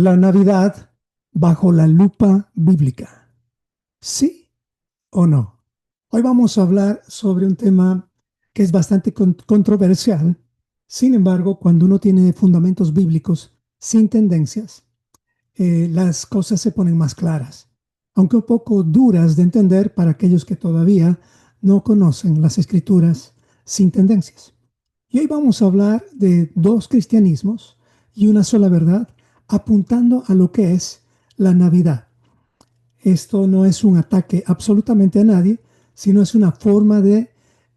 La Navidad bajo la lupa bíblica. ¿Sí o no? Hoy vamos a hablar sobre un tema que es bastante controversial. Sin embargo, cuando uno tiene fundamentos bíblicos sin tendencias, las cosas se ponen más claras, aunque un poco duras de entender para aquellos que todavía no conocen las escrituras sin tendencias. Y hoy vamos a hablar de dos cristianismos y una sola verdad, apuntando a lo que es la Navidad. Esto no es un ataque absolutamente a nadie, sino es una forma de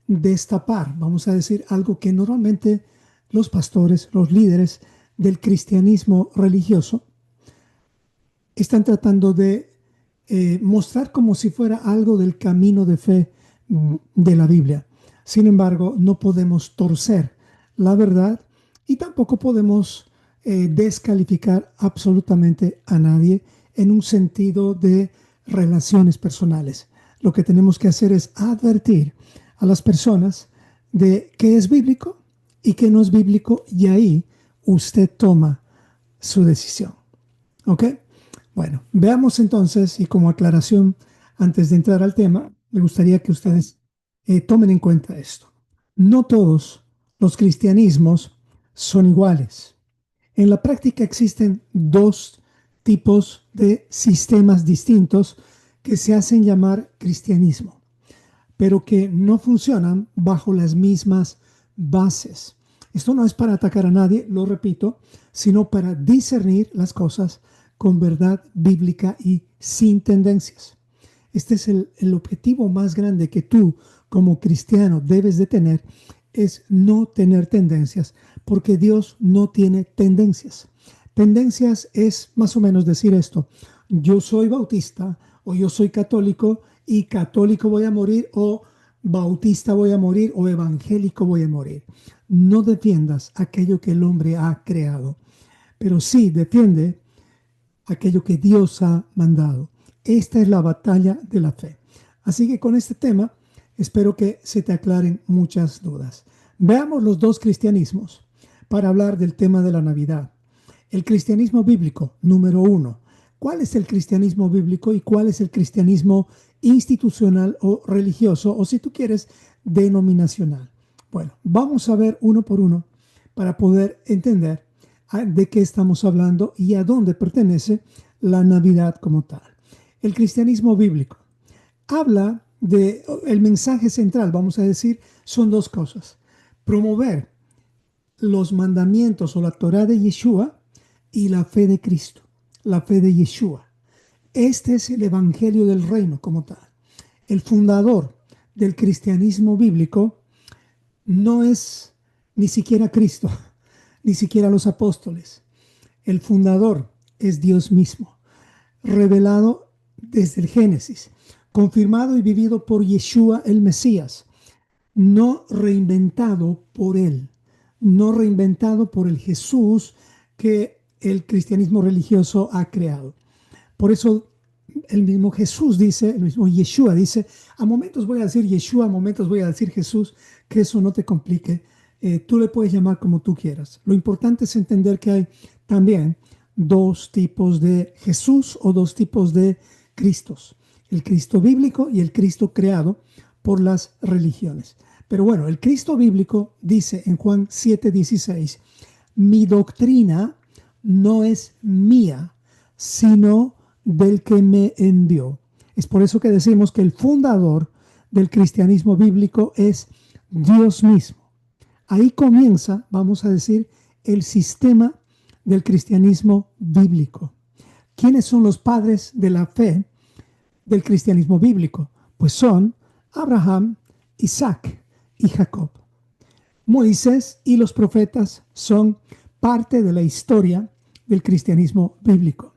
destapar, vamos a decir, algo que normalmente los pastores, los líderes del cristianismo religioso están tratando de mostrar como si fuera algo del camino de fe de la Biblia. Sin embargo, no podemos torcer la verdad y tampoco podemos descalificar absolutamente a nadie en un sentido de relaciones personales. Lo que tenemos que hacer es advertir a las personas de qué es bíblico y qué no es bíblico, y ahí usted toma su decisión. ¿Ok? Bueno, veamos entonces, y como aclaración, antes de entrar al tema, me gustaría que ustedes tomen en cuenta esto. No todos los cristianismos son iguales. En la práctica existen dos tipos de sistemas distintos que se hacen llamar cristianismo, pero que no funcionan bajo las mismas bases. Esto no es para atacar a nadie, lo repito, sino para discernir las cosas con verdad bíblica y sin tendencias. Este es el objetivo más grande que tú como cristiano debes de tener, es no tener tendencias, porque Dios no tiene tendencias. Tendencias es más o menos decir esto: yo soy bautista o yo soy católico y católico voy a morir, o bautista voy a morir, o evangélico voy a morir. No defiendas aquello que el hombre ha creado, pero sí defiende aquello que Dios ha mandado. Esta es la batalla de la fe. Así que con este tema espero que se te aclaren muchas dudas. Veamos los dos cristianismos para hablar del tema de la Navidad. El cristianismo bíblico, número uno. ¿Cuál es el cristianismo bíblico y cuál es el cristianismo institucional o religioso, o si tú quieres, denominacional? Bueno, vamos a ver uno por uno para poder entender de qué estamos hablando y a dónde pertenece la Navidad como tal. El cristianismo bíblico habla de, el mensaje central, vamos a decir, son dos cosas: promover los mandamientos o la Torá de Yeshua y la fe de Cristo, la fe de Yeshua. Este es el evangelio del reino como tal. El fundador del cristianismo bíblico no es ni siquiera Cristo, ni siquiera los apóstoles. El fundador es Dios mismo, revelado desde el Génesis, confirmado y vivido por Yeshua el Mesías, no reinventado por él, no reinventado por el Jesús que el cristianismo religioso ha creado. Por eso el mismo Jesús dice, el mismo Yeshua dice: a momentos voy a decir Yeshua, a momentos voy a decir Jesús, que eso no te complique. Tú le puedes llamar como tú quieras. Lo importante es entender que hay también dos tipos de Jesús o dos tipos de Cristos: el Cristo bíblico y el Cristo creado por las religiones. Pero bueno, el Cristo bíblico dice en Juan 7:16: mi doctrina no es mía, sino del que me envió. Es por eso que decimos que el fundador del cristianismo bíblico es Dios mismo. Ahí comienza, vamos a decir, el sistema del cristianismo bíblico. ¿Quiénes son los padres de la fe del cristianismo bíblico? Pues son Abraham, Isaac y Jacob. Moisés y los profetas son parte de la historia del cristianismo bíblico.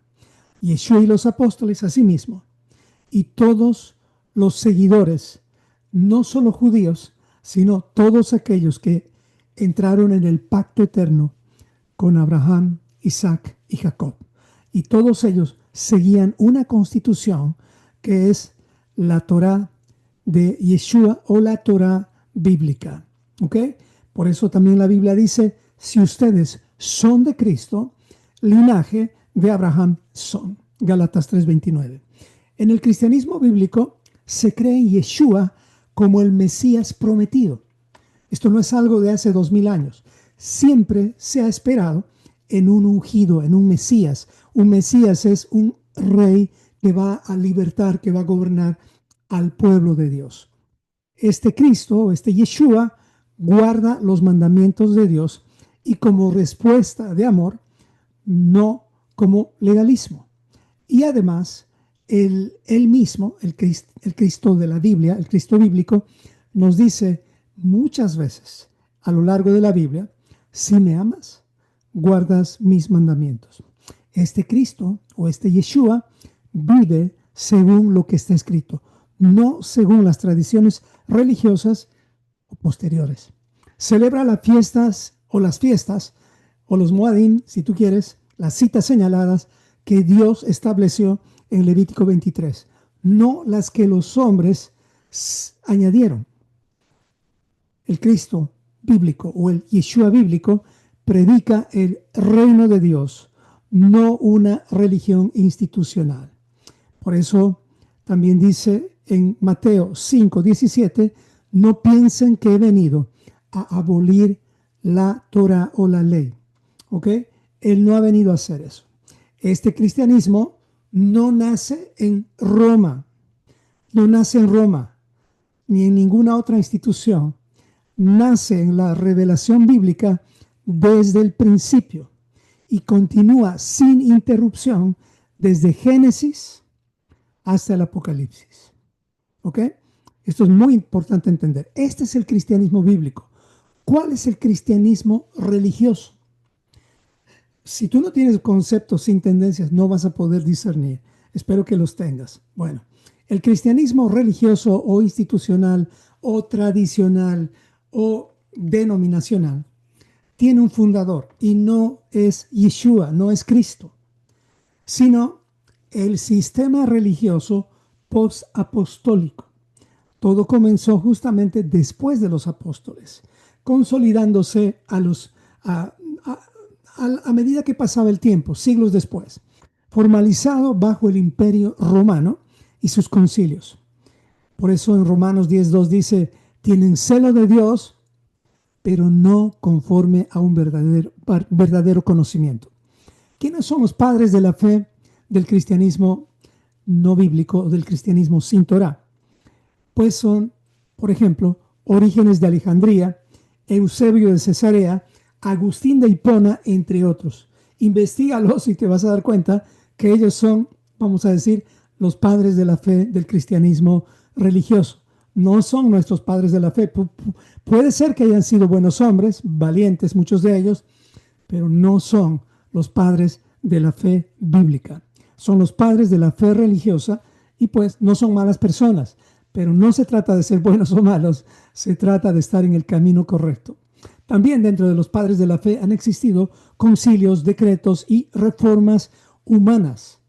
Yeshua y los apóstoles asimismo. Y todos los seguidores, no solo judíos, sino todos aquellos que entraron en el pacto eterno con Abraham, Isaac y Jacob. Y todos ellos seguían una constitución que es la Torá de Yeshua o la Torá bíblica. ¿Ok? Por eso también la Biblia dice: si ustedes son de Cristo, linaje de Abraham son. Gálatas 3:29. En el cristianismo bíblico se cree en Yeshua como el Mesías prometido. Esto no es algo de hace 2000 años. Siempre se ha esperado en un ungido, en un Mesías. Un Mesías es un rey que va a libertar, que va a gobernar al pueblo de Dios. Este Cristo, este Yeshua, guarda los mandamientos de Dios y como respuesta de amor, no como legalismo. Y además, él mismo, el Cristo de la Biblia, el Cristo bíblico, nos dice muchas veces a lo largo de la Biblia, si me amas, guardas mis mandamientos. Este Cristo o este Yeshua vive según lo que está escrito, no según las tradiciones religiosas o posteriores. Celebra las fiestas o los Moadim, si tú quieres, las citas señaladas que Dios estableció en Levítico 23, no las que los hombres añadieron. El Cristo bíblico o el Yeshua bíblico predica el reino de Dios, no una religión institucional. Por eso también dice en Mateo 5:17, no piensen que he venido a abolir la Torah o la ley. ¿Ok? Él no ha venido a hacer eso. Este cristianismo no nace en Roma, ni en ninguna otra institución. Nace en la revelación bíblica desde el principio y continúa sin interrupción desde Génesis hasta el Apocalipsis. ¿Ok? Esto es muy importante entender. Este es el cristianismo bíblico. ¿Cuál es el cristianismo religioso? Si tú no tienes conceptos sin tendencias, no vas a poder discernir. Espero que los tengas. Bueno, el cristianismo religioso o institucional o tradicional o denominacional tiene un fundador y no es Yeshua, no es Cristo, sino el sistema religioso post-apostólico. Todo comenzó justamente después de los apóstoles, consolidándose a medida que pasaba el tiempo, siglos después, formalizado bajo el imperio romano y sus concilios. Por eso en Romanos 10:2 dice, tienen celo de Dios, pero no conforme a un verdadero conocimiento. ¿Quiénes son los padres de la fe del cristianismo no bíblico o del cristianismo sin Torah? Pues son, por ejemplo, Orígenes de Alejandría, Eusebio de Cesarea, Agustín de Hipona, entre otros. Investígalos y te vas a dar cuenta que ellos son, vamos a decir, los padres de la fe del cristianismo religioso. No son nuestros padres de la fe. Puede ser que hayan sido buenos hombres, valientes muchos de ellos, pero no son los padres de la fe bíblica. Son los padres de la fe religiosa y pues no son malas personas, pero no se trata de ser buenos o malos, se trata de estar en el camino correcto. También dentro de los padres de la fe han existido concilios, decretos y reformas humanas,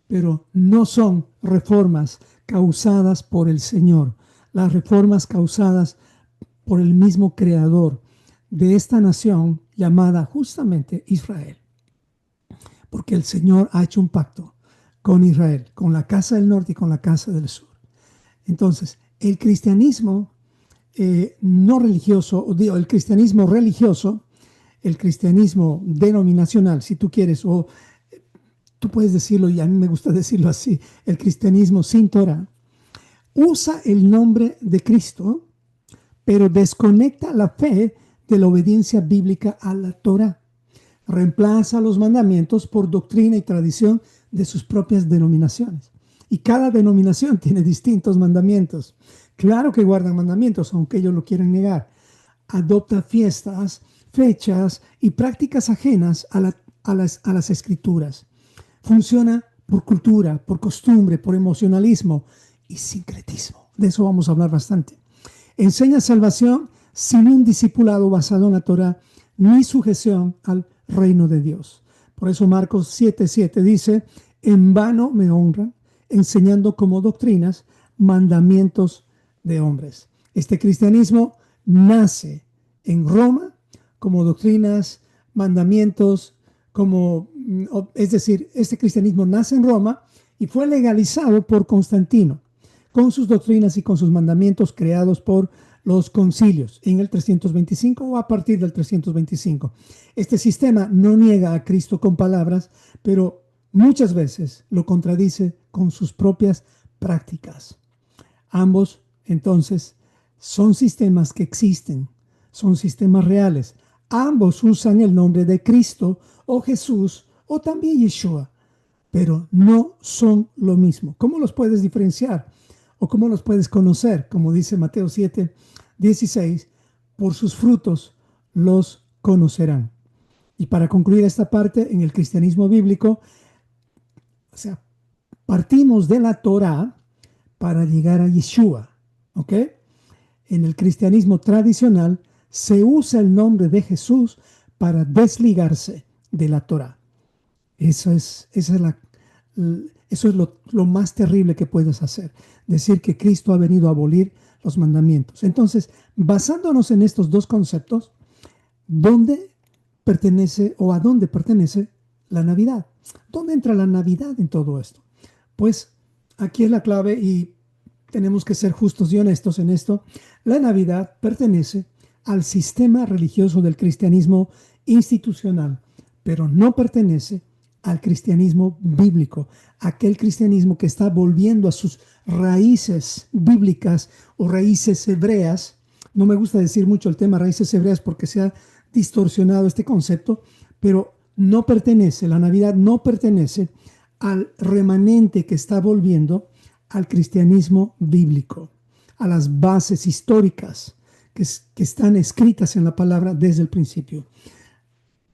pero no son reformas causadas por el Señor, las reformas causadas por el mismo creador de esta nación llamada justamente Israel. Porque el Señor ha hecho un pacto con Israel, con la casa del norte y con la casa del sur. Entonces, el cristianismo no religioso, o digo, el cristianismo religioso, el cristianismo denominacional, si tú quieres, o tú puedes decirlo, y a mí me gusta decirlo así, el cristianismo sin Torah, usa el nombre de Cristo, pero desconecta la fe de la obediencia bíblica a la Torah. Reemplaza los mandamientos por doctrina y tradición de sus propias denominaciones. Y cada denominación tiene distintos mandamientos. Claro que guardan mandamientos, aunque ellos lo quieran negar. Adopta fiestas, fechas y prácticas ajenas a las escrituras. Funciona por cultura, por costumbre, por emocionalismo y sincretismo. De eso vamos a hablar bastante. Enseña salvación sin un discipulado basado en la Torah ni sujeción al reino de Dios. Por eso Marcos 7:7 dice, en vano me honran, enseñando como doctrinas mandamientos de hombres. Este cristianismo nace en Roma como doctrinas, mandamientos, como es decir, este cristianismo nace en Roma y fue legalizado por Constantino, con sus doctrinas y con sus mandamientos creados por los concilios en el 325 o a partir del 325. Este sistema no niega a Cristo con palabras, pero muchas veces lo contradice con sus propias prácticas. Ambos, entonces, son sistemas que existen, son sistemas reales. Ambos usan el nombre de Cristo o Jesús o también Yeshua, pero no son lo mismo. ¿Cómo los puedes diferenciar? ¿O cómo los puedes conocer? Como dice Mateo 7:16, por sus frutos los conocerán. Y para concluir esta parte, en el cristianismo bíblico, o sea, partimos de la Torá para llegar a Yeshua, ¿ok? En el cristianismo tradicional se usa el nombre de Jesús para desligarse de la Torá. Eso es lo más terrible que puedes hacer, decir que Cristo ha venido a abolir los mandamientos. Entonces, basándonos en estos dos conceptos, ¿dónde pertenece o a dónde pertenece la Navidad? ¿Dónde entra la Navidad en todo esto? Pues aquí es la clave y tenemos que ser justos y honestos en esto. La Navidad pertenece al sistema religioso del cristianismo institucional, pero no pertenece al cristianismo bíblico, aquel cristianismo que está volviendo a sus raíces bíblicas o raíces hebreas. No me gusta decir mucho el tema raíces hebreas porque se ha distorsionado este concepto, pero no pertenece, la Navidad no pertenece al remanente que está volviendo al cristianismo bíblico, a las bases históricas que están escritas en la palabra desde el principio.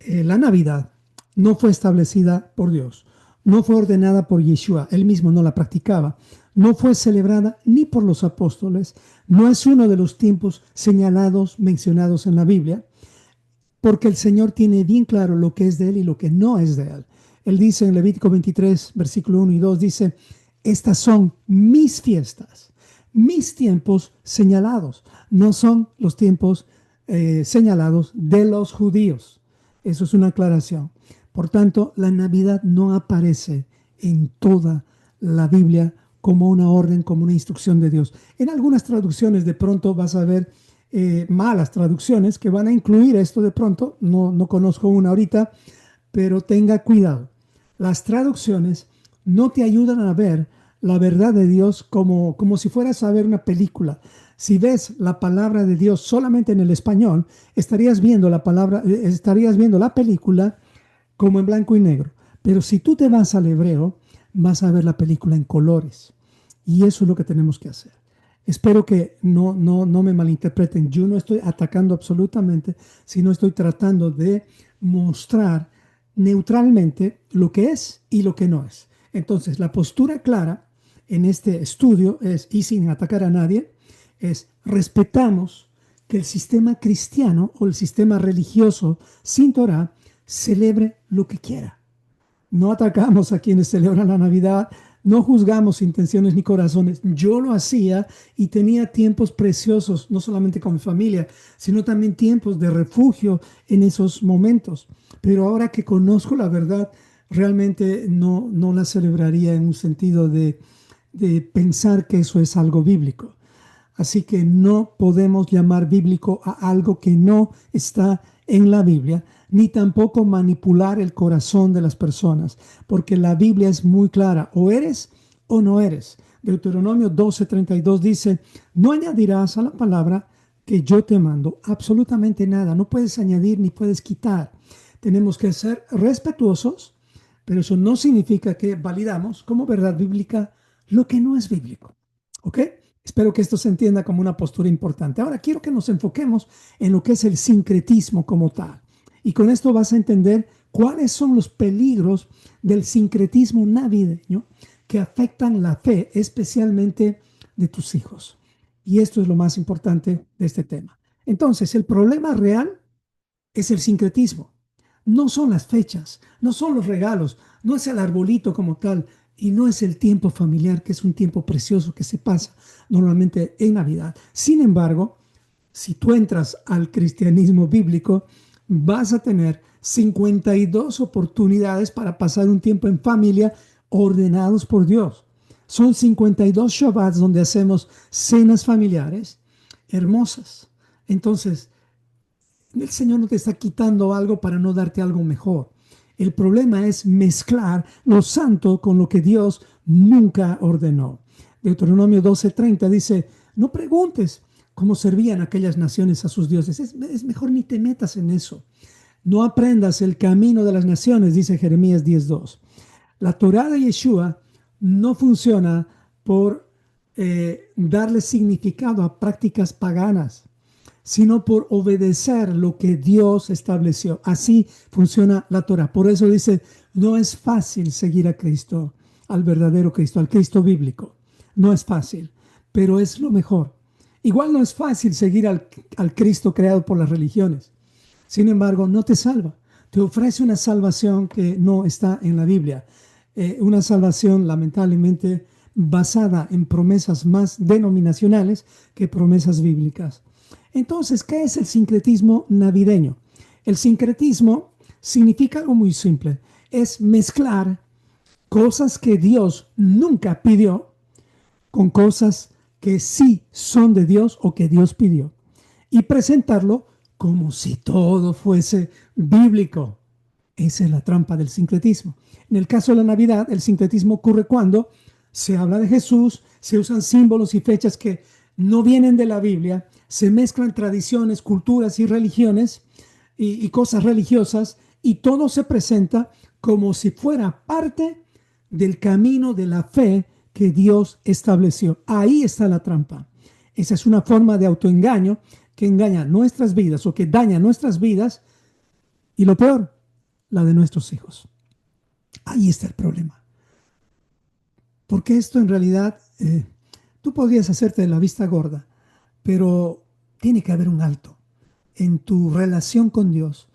La Navidad no fue establecida por Dios, no fue ordenada por Yeshua, él mismo no la practicaba, no fue celebrada ni por los apóstoles, no es uno de los tiempos señalados, mencionados en la Biblia, porque el Señor tiene bien claro lo que es de Él y lo que no es de Él. Él dice en Levítico 23, versículo 1 y 2, dice, estas son mis fiestas, mis tiempos señalados, no son los tiempos señalados de los judíos. Eso es una aclaración. Por tanto, la Navidad no aparece en toda la Biblia como una orden, como una instrucción de Dios. En algunas traducciones de pronto vas a ver malas traducciones que van a incluir esto de pronto. No conozco una ahorita, pero tenga cuidado. Las traducciones no te ayudan a ver la verdad de Dios como si fueras a ver una película. Si ves la palabra de Dios solamente en el español, estarías viendo la película como en blanco y negro. Pero si tú te vas al hebreo, vas a ver la película en colores. Y eso es lo que tenemos que hacer. Espero que no me malinterpreten. Yo no estoy atacando absolutamente, sino estoy tratando de mostrar neutralmente lo que es y lo que no es. Entonces, la postura clara en este estudio es, y sin atacar a nadie, es respetamos que el sistema cristiano o el sistema religioso sin Torah celebre lo que quiera. No atacamos a quienes celebran la Navidad, no juzgamos intenciones ni corazones. Yo lo hacía y tenía tiempos preciosos, no solamente con mi familia, sino también tiempos de refugio en esos momentos. Pero ahora que conozco la verdad, realmente no la celebraría en un sentido de pensar que eso es algo bíblico. Así que no podemos llamar bíblico a algo que no está en la Biblia, ni tampoco manipular el corazón de las personas, porque la Biblia es muy clara, o eres o no eres. Deuteronomio 12:32 dice, no añadirás a la palabra que yo te mando absolutamente nada, no puedes añadir ni puedes quitar. Tenemos que ser respetuosos, pero eso no significa que validamos como verdad bíblica lo que no es bíblico. ¿Ok? Espero que esto se entienda como una postura importante. Ahora quiero que nos enfoquemos en lo que es el sincretismo como tal. Y con esto vas a entender cuáles son los peligros del sincretismo navideño que afectan la fe, especialmente de tus hijos. Y esto es lo más importante de este tema. Entonces, el problema real es el sincretismo. No son las fechas, no son los regalos, no es el arbolito como tal, y no es el tiempo familiar, que es un tiempo precioso que se pasa normalmente en Navidad. Sin embargo, si tú entras al cristianismo bíblico, vas a tener 52 oportunidades para pasar un tiempo en familia ordenados por Dios. Son 52 Shabbats donde hacemos cenas familiares hermosas. Entonces, el Señor no te está quitando algo para no darte algo mejor. El problema es mezclar lo santo con lo que Dios nunca ordenó. Deuteronomio 12:30 dice, no preguntes cómo servían aquellas naciones a sus dioses. Es mejor ni te metas en eso. No aprendas el camino de las naciones, dice Jeremías 10:2. La Torá de Yeshua no funciona por darle significado a prácticas paganas, sino por obedecer lo que Dios estableció. Así funciona la Torah. Por eso dice, no es fácil seguir a Cristo, al verdadero Cristo, al Cristo bíblico. No es fácil, pero es lo mejor. Igual no es fácil seguir al Cristo creado por las religiones. Sin embargo, no te salva. Te ofrece una salvación que no está en la Biblia. Una salvación, lamentablemente, basada en promesas más denominacionales que promesas bíblicas. Entonces, ¿qué es el sincretismo navideño? El sincretismo significa algo muy simple. Es mezclar cosas que Dios nunca pidió con cosas que sí son de Dios o que Dios pidió. Y presentarlo como si todo fuese bíblico. Esa es la trampa del sincretismo. En el caso de la Navidad, el sincretismo ocurre cuando se habla de Jesús, se usan símbolos y fechas que no vienen de la Biblia, se mezclan tradiciones, culturas y religiones y cosas religiosas, y todo se presenta como si fuera parte del camino de la fe que Dios estableció. Ahí está la trampa. Esa es una forma de autoengaño que engaña nuestras vidas o que daña nuestras vidas, y lo peor, la de nuestros hijos. Ahí está el problema. Porque esto en realidad, tú podrías hacerte de la vista gorda, pero tiene que haber un alto en tu relación con Dios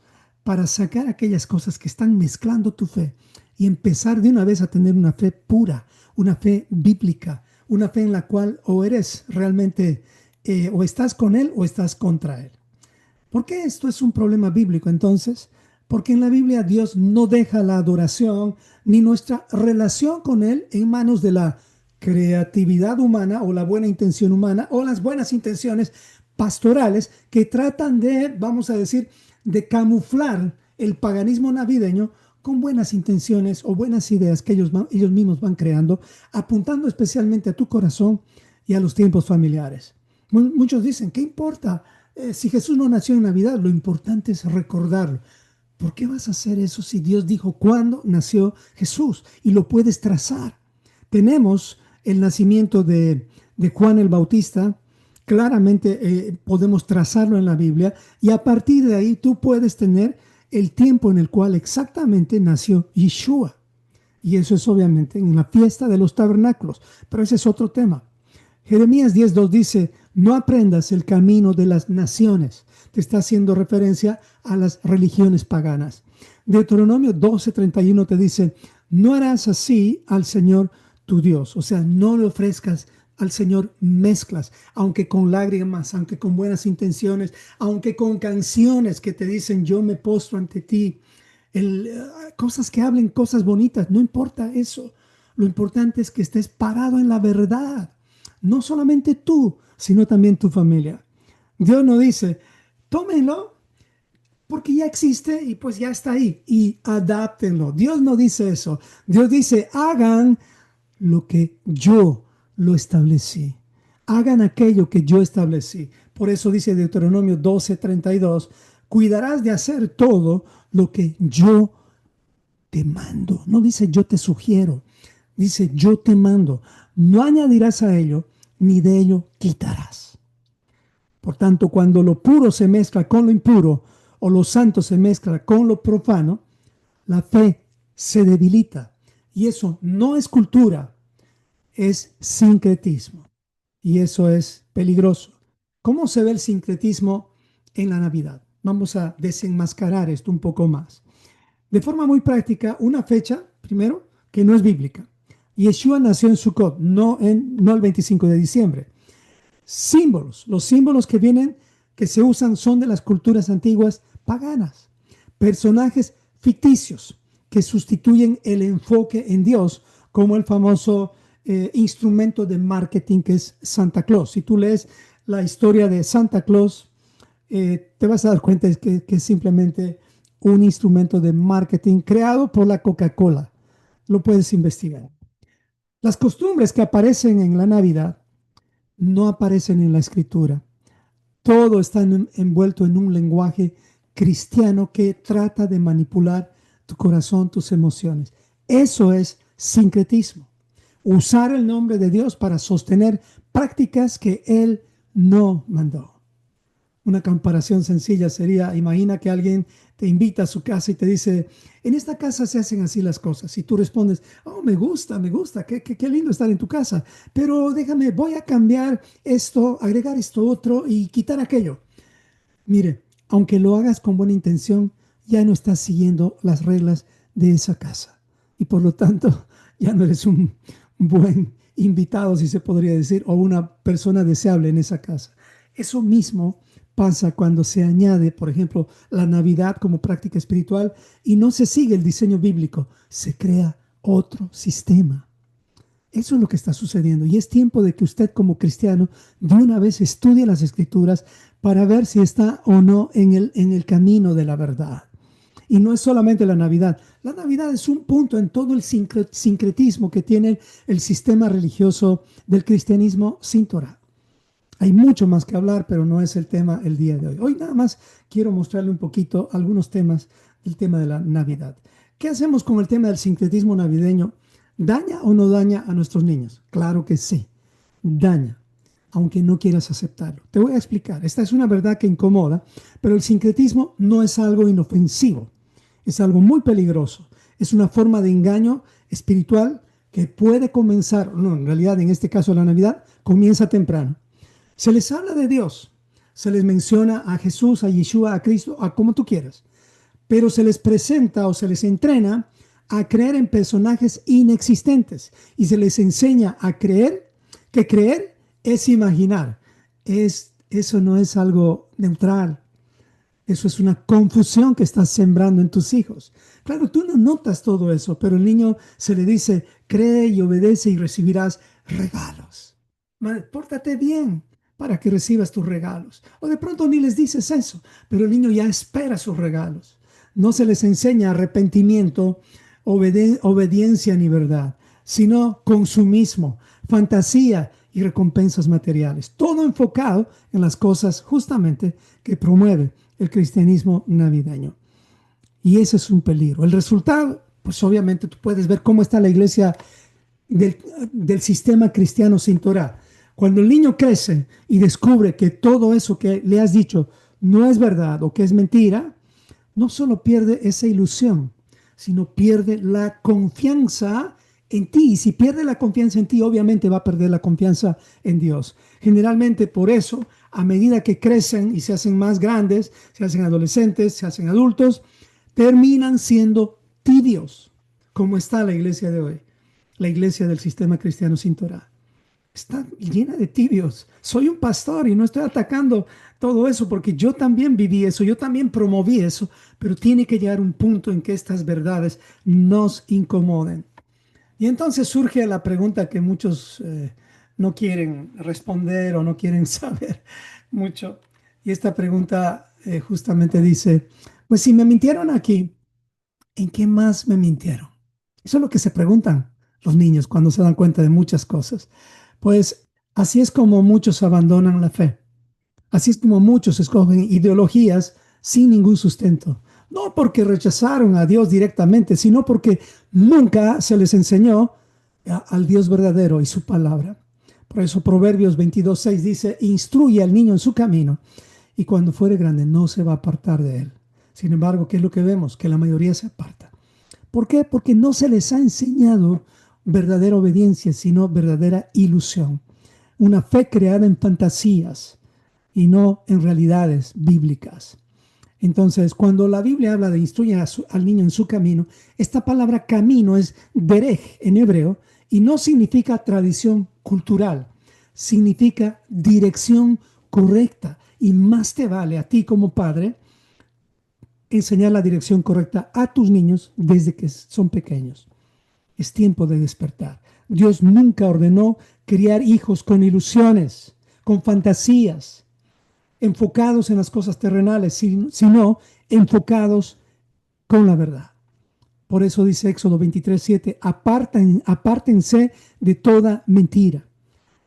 para sacar aquellas cosas que están mezclando tu fe y empezar de una vez a tener una fe pura, una fe bíblica, una fe en la cual o eres realmente, o estás con Él o estás contra Él. ¿Por qué esto es un problema bíblico entonces? Porque en la Biblia Dios no deja la adoración ni nuestra relación con Él en manos de la creatividad humana o la buena intención humana o las buenas intenciones pastorales que tratan de, vamos a decir, de camuflar el paganismo navideño con buenas intenciones o buenas ideas que ellos mismos van creando, apuntando especialmente a tu corazón y a los tiempos familiares. Muchos dicen, ¿qué importa? Si Jesús no nació en Navidad, lo importante es recordarlo. ¿Por qué vas a hacer eso si Dios dijo cuándo nació Jesús y lo puedes trazar? Tenemos el nacimiento de Juan el Bautista, claramente podemos trazarlo en la Biblia, y a partir de ahí tú puedes tener el tiempo en el cual exactamente nació Yeshua. Y eso es obviamente en la fiesta de los tabernáculos, pero ese es otro tema. Jeremías 10:2 dice, no aprendas el camino de las naciones. Te está haciendo referencia a las religiones paganas. Deuteronomio 12:31 te dice, no harás así al Señor tu Dios. O sea, no le ofrezcas al Señor mezclas, aunque con lágrimas, aunque con buenas intenciones, aunque con canciones que te dicen, yo me postro ante ti. Cosas que hablen cosas bonitas, no importa eso. Lo importante es que estés parado en la verdad. No solamente tú, sino también tu familia. Dios no dice, tómenlo porque ya existe y pues ya está ahí y adáptenlo. Dios no dice eso. Dios dice, hagan lo que yo lo establecí. Hagan aquello que yo establecí. Por eso dice Deuteronomio 12:32, cuidarás de hacer todo lo que yo te mando. No dice yo te sugiero, dice yo te mando. No añadirás a ello, ni de ello quitarás. Por tanto, cuando lo puro se mezcla con lo impuro, o lo santo se mezcla con lo profano, la fe se debilita. Y eso no es cultura, es sincretismo. Y eso es peligroso. ¿Cómo se ve el sincretismo en la Navidad? Vamos a desenmascarar esto un poco más. De forma muy práctica, una fecha, primero, que no es bíblica. Yeshua nació en Sukkot, no el 25 de diciembre. Símbolos, los símbolos que se usan son de las culturas antiguas paganas. personajes ficticios que sustituyen el enfoque en Dios, como el famoso instrumento de marketing que es Santa Claus. Si tú lees la historia de Santa Claus, te vas a dar cuenta que es simplemente un instrumento de marketing creado por la Coca-Cola. Lo puedes investigar. Las costumbres que aparecen en la Navidad no aparecen en la Escritura. Todo está envuelto en un lenguaje cristiano que trata de manipular tu corazón, tus emociones. Eso es sincretismo. Usar el nombre de Dios para sostener prácticas que Él no mandó. Una comparación sencilla sería, imagina que alguien te invita a su casa y te dice, en esta casa se hacen así las cosas. Y tú respondes, oh, me gusta, qué lindo estar en tu casa. Pero déjame, voy a cambiar esto, agregar esto otro y quitar aquello. Mire, aunque lo hagas con buena intención, ya no estás siguiendo las reglas de esa casa. Y por lo tanto, ya no eres un buen invitado, si se podría decir, o una persona deseable en esa casa. Eso mismo pasa cuando se añade, por ejemplo, la Navidad como práctica espiritual y no se sigue el diseño bíblico, se crea otro sistema. Eso es lo que está sucediendo y es tiempo de que usted como cristiano de una vez estudie las escrituras para ver si está o no en el camino de la verdad. Y no es solamente la Navidad. La Navidad es un punto en todo el sincretismo que tiene el sistema religioso del cristianismo sin Torah. Hay mucho más que hablar, pero no es el tema el día de hoy. Hoy nada más quiero mostrarle un poquito algunos temas del tema de la Navidad. ¿Qué hacemos con el tema del sincretismo navideño? ¿Daña o no daña a nuestros niños? Claro que sí, daña, aunque no quieras aceptarlo. Te voy a explicar. Esta es una verdad que incomoda, pero el sincretismo no es algo inofensivo, es algo muy peligroso. Es una forma de engaño espiritual que puede comenzar, no, en realidad en este caso la Navidad, comienza temprano. Se les habla de Dios, se les menciona a Jesús, a Yeshua, a Cristo, a como tú quieras, pero se les presenta o se les entrena a creer en personajes inexistentes y se les enseña a creer que creer es imaginar. Eso no es algo neutral, eso es una confusión que estás sembrando en tus hijos. Claro, tú no notas todo eso, pero el niño se le dice, cree y obedece y recibirás regalos. Pórtate bien para que recibas tus regalos. O de pronto ni les dices eso, pero el niño ya espera sus regalos. No se les enseña arrepentimiento, obediencia ni verdad, sino consumismo, fantasía y recompensas materiales. Todo enfocado en las cosas justamente que promueve el cristianismo navideño. Y ese es un peligro. El resultado, pues obviamente tú puedes ver cómo está la iglesia del sistema cristiano sin Torah. Cuando el niño crece y descubre que todo eso que le has dicho no es verdad o que es mentira, no solo pierde esa ilusión, sino pierde la confianza en ti. Y si pierde la confianza en ti, obviamente va a perder la confianza en Dios. Generalmente por eso, a medida que crecen y se hacen más grandes, se hacen adolescentes, se hacen adultos, terminan siendo tibios, como está la iglesia de hoy, la iglesia del sistema cristiano sin Torah. Está llena de tibios. Soy un pastor y no estoy atacando todo eso porque yo también viví eso, yo también promoví eso, pero tiene que llegar un punto en que estas verdades nos incomoden. Y entonces surge la pregunta que muchos no quieren responder o no quieren saber mucho. Y esta pregunta justamente dice, pues si me mintieron aquí, ¿en qué más me mintieron? Eso es lo que se preguntan los niños cuando se dan cuenta de muchas cosas. Pues así es como muchos abandonan la fe. Así es como muchos escogen ideologías sin ningún sustento. No porque rechazaron a Dios directamente, sino porque nunca se les enseñó al Dios verdadero y su palabra. Por eso Proverbios 22:6 dice, instruye al niño en su camino y cuando fuere grande no se va a apartar de él. Sin embargo, ¿qué es lo que vemos? Que la mayoría se aparta. ¿Por qué? Porque no se les ha enseñado verdadera obediencia, sino verdadera ilusión. Una fe creada en fantasías y no en realidades bíblicas. Entonces, cuando la Biblia habla de instruir al niño en su camino, esta palabra camino es derech en hebreo y no significa tradición cultural, significa dirección correcta. Y más te vale a ti como padre enseñar la dirección correcta a tus niños desde que son pequeños. Es tiempo de despertar. Dios nunca ordenó criar hijos con ilusiones, con fantasías, enfocados en las cosas terrenales, sino enfocados con la verdad. Por eso dice Éxodo 23:7, apártense de toda mentira.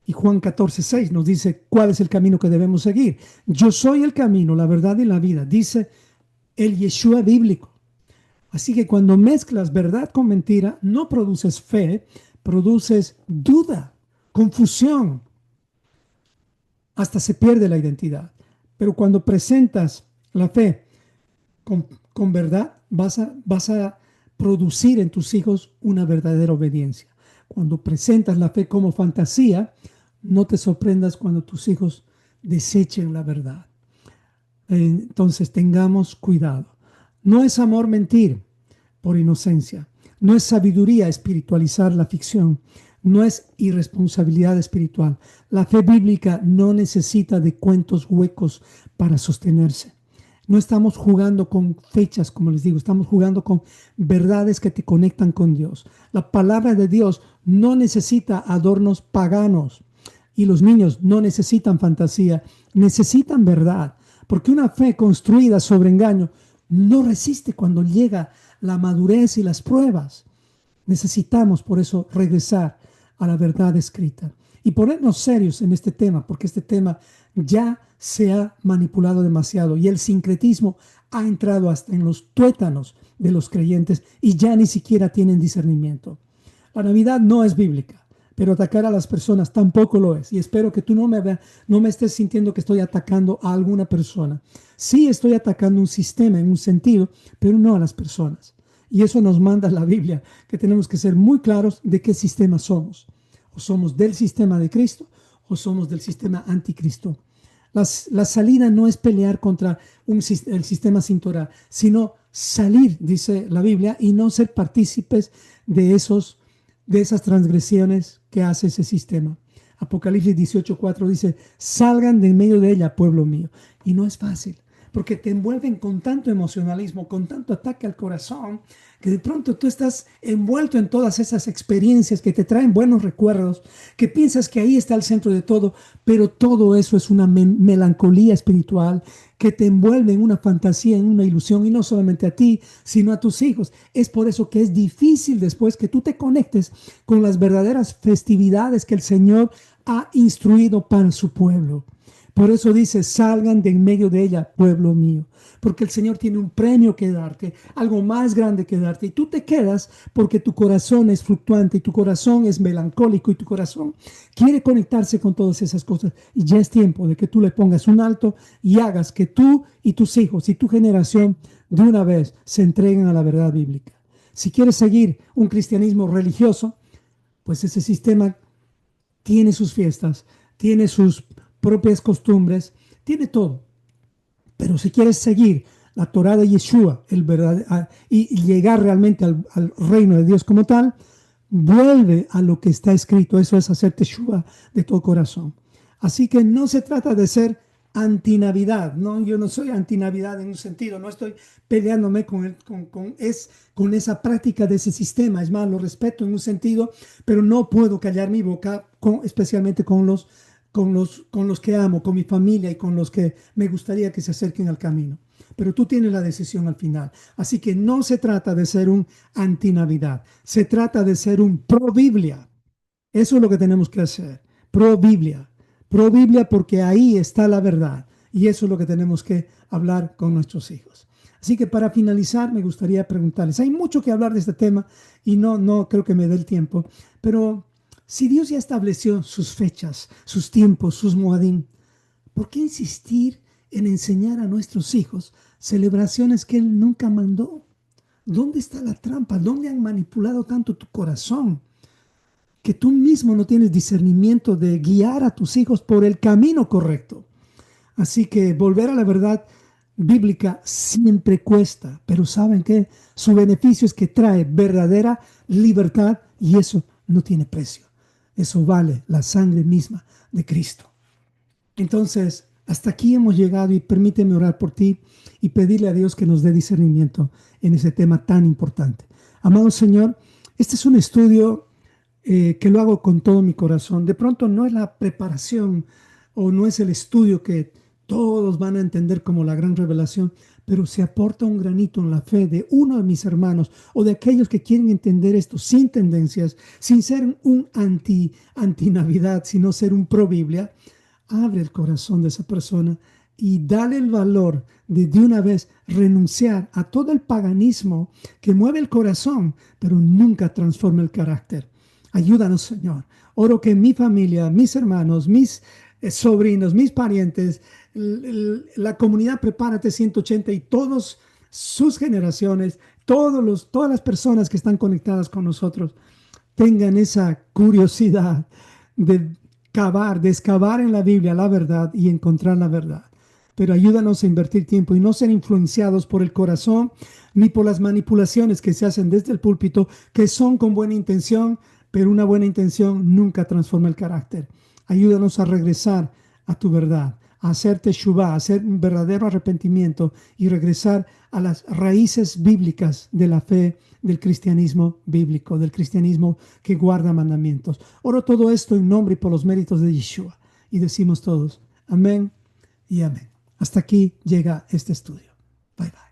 Y Juan 14:6 nos dice cuál es el camino que debemos seguir. Yo soy el camino, la verdad y la vida, dice el Yeshua bíblico. Así que cuando mezclas verdad con mentira, no produces fe, produces duda, confusión, hasta se pierde la identidad. Pero cuando presentas la fe con verdad, vas a producir en tus hijos una verdadera obediencia. Cuando presentas la fe como fantasía, no te sorprendas cuando tus hijos desechen la verdad. Entonces tengamos cuidado. No es amor mentir por inocencia. No es sabiduría espiritualizar la ficción. No es irresponsabilidad espiritual. La fe bíblica no necesita de cuentos huecos para sostenerse. No estamos jugando con fechas, como les digo, estamos jugando con verdades que te conectan con Dios. La palabra de Dios no necesita adornos paganos y los niños no necesitan fantasía, necesitan verdad, porque una fe construida sobre engaño no resiste cuando llega la madurez y las pruebas. Necesitamos por eso regresar a la verdad escrita y ponernos serios en este tema, porque este tema ya se ha manipulado demasiado y el sincretismo ha entrado hasta en los tuétanos de los creyentes y ya ni siquiera tienen discernimiento. La Navidad no es bíblica, pero atacar a las personas tampoco lo es. Y espero que tú no me estés sintiendo que estoy atacando a alguna persona. Sí estoy atacando un sistema en un sentido, pero no a las personas. Y eso nos manda la Biblia, que tenemos que ser muy claros de qué sistema somos. O somos del sistema de Cristo o somos del sistema anticristo. La salida no es pelear contra el sistema sin Torah, sino salir, dice la Biblia, y no ser partícipes de esas transgresiones que hace ese sistema. Apocalipsis 18:4 dice, salgan de en medio de ella, pueblo mío. Y no es fácil, porque te envuelven con tanto emocionalismo, con tanto ataque al corazón, que de pronto tú estás envuelto en todas esas experiencias que te traen buenos recuerdos, que piensas que ahí está el centro de todo, pero todo eso es una melancolía espiritual que te envuelve en una fantasía, en una ilusión, y no solamente a ti, sino a tus hijos. Es por eso que es difícil después que tú te conectes con las verdaderas festividades que el Señor ha instruido para su pueblo. Por eso dice, salgan de en medio de ella, pueblo mío. Porque el Señor tiene un premio que darte, algo más grande que darte. Y tú te quedas porque tu corazón es fluctuante y tu corazón es melancólico y tu corazón quiere conectarse con todas esas cosas. Y ya es tiempo de que tú le pongas un alto y hagas que tú y tus hijos y tu generación de una vez se entreguen a la verdad bíblica. Si quieres seguir un cristianismo religioso, pues ese sistema tiene sus fiestas, tiene sus propias costumbres, tiene todo. Pero si quieres seguir la Torá de Yeshua y llegar realmente al reino de Dios como tal, vuelve a lo que está escrito. Eso es hacer teshuva de todo corazón. Así que no se trata de ser antinavidad, ¿no? Yo no soy antinavidad en un sentido, no estoy peleándome con esa práctica de ese sistema. Es más, lo respeto en un sentido, pero no puedo callar mi boca, especialmente con los que amo, con mi familia y con los que me gustaría que se acerquen al camino. Pero tú tienes la decisión al final. Así que no se trata de ser un antinavidad, se trata de ser un pro Biblia. Eso es lo que tenemos que hacer, pro Biblia. Pro Biblia porque ahí está la verdad. Y eso es lo que tenemos que hablar con nuestros hijos. Así que para finalizar me gustaría preguntarles, hay mucho que hablar de este tema y no creo que me dé el tiempo, pero si Dios ya estableció sus fechas, sus tiempos, sus moadim, ¿por qué insistir en enseñar a nuestros hijos celebraciones que Él nunca mandó? ¿Dónde está la trampa? ¿Dónde han manipulado tanto tu corazón? Que tú mismo no tienes discernimiento de guiar a tus hijos por el camino correcto. Así que volver a la verdad bíblica siempre cuesta, pero ¿saben qué? Su beneficio es que trae verdadera libertad y eso no tiene precio. Eso vale la sangre misma de Cristo. Entonces, Hasta aquí hemos llegado y permíteme orar por ti y pedirle a Dios que nos dé discernimiento en ese tema tan importante. Amado Señor, este es un estudio que lo hago con todo mi corazón. De pronto no es la preparación o no es el estudio que todos van a entender como la gran revelación, pero se aporta un granito en la fe de uno de mis hermanos o de aquellos que quieren entender esto sin tendencias, sin ser un anti-Navidad, sino ser un pro-Biblia. Abre el corazón de esa persona y dale el valor de una vez renunciar a todo el paganismo que mueve el corazón, pero nunca transforma el carácter. Ayúdanos, Señor. Oro que mi familia, mis hermanos, mis sobrinos, mis parientes, la comunidad Prepárate 180 y todas sus generaciones, todas las personas que están conectadas con nosotros, tengan esa curiosidad de de excavar en la Biblia la verdad y encontrar la verdad. Pero ayúdanos a invertir tiempo y no ser influenciados por el corazón ni por las manipulaciones que se hacen desde el púlpito, que son con buena intención, pero una buena intención nunca transforma el carácter. Ayúdanos a regresar a tu verdad, a hacer teshuvá, a hacer un verdadero arrepentimiento y regresar a las raíces bíblicas de la fe del cristianismo bíblico, del cristianismo que guarda mandamientos. Oro todo esto en nombre y por los méritos de Yeshua. Y decimos todos, amén y amén. Hasta aquí llega este estudio. Bye bye.